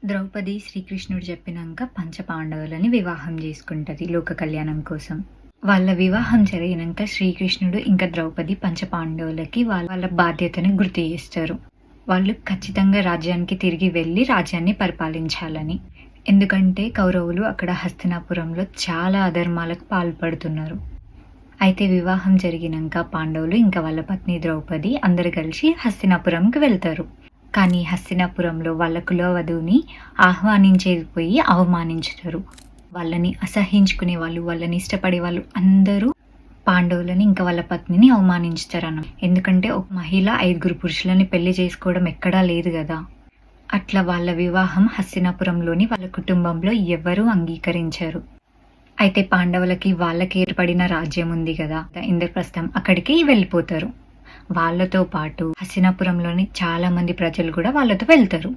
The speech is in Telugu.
ద్రౌపది శ్రీకృష్ణుడు చెప్పినాక పంచపాండవులని వివాహం చేసుకుంటది లోక కళ్యాణం కోసం. వాళ్ళ వివాహం జరిగినాక శ్రీకృష్ణుడు ఇంకా ద్రౌపది పంచపాండవులకి వాళ్ళ బాధ్యతని గుర్తు చేస్తారు. వాళ్ళు ఖచ్చితంగా రాజ్యానికి తిరిగి వెళ్ళి రాజ్యాన్ని పరిపాలించాలని. ఎందుకంటే కౌరవులు అక్కడ హస్తినాపురంలో చాలా అధర్మాలకు పాల్పడుతున్నారు. అయితే వివాహం జరిగినాక పాండవులు ఇంకా వాళ్ళ పత్ని ద్రౌపది అందరు కలిసి హస్తినాపురంకి వెళ్తారు. కానీ హస్తినాపురంలో వాళ్ళ కులవధువుని ఆహ్వానించేది పోయి అవమానించుతారు. వాళ్ళని అసహించుకునే వాళ్ళు, వాళ్ళని ఇష్టపడే వాళ్ళు అందరూ పాండవులని ఇంకా వాళ్ళ పత్నిని అవమానించుతారన్న. ఎందుకంటే ఒక మహిళ 5 పురుషులని పెళ్లి చేసుకోవడం ఎక్కడా లేదు కదా. అట్లా వాళ్ళ వివాహం హస్తినాపురంలోని వాళ్ళ కుటుంబంలో ఎవరూ అంగీకరించారు. అయితే పాండవులకి వాళ్ళకి ఏర్పడిన రాజ్యం ఉంది కదా ఇంద్రప్రస్థం, అక్కడికి వెళ్ళిపోతారు. వాళ్ళతో పాటు హస్తినాపురంలోని చాలా మంది ప్రజలు కూడా వాళ్ళతో వెళ్తారు.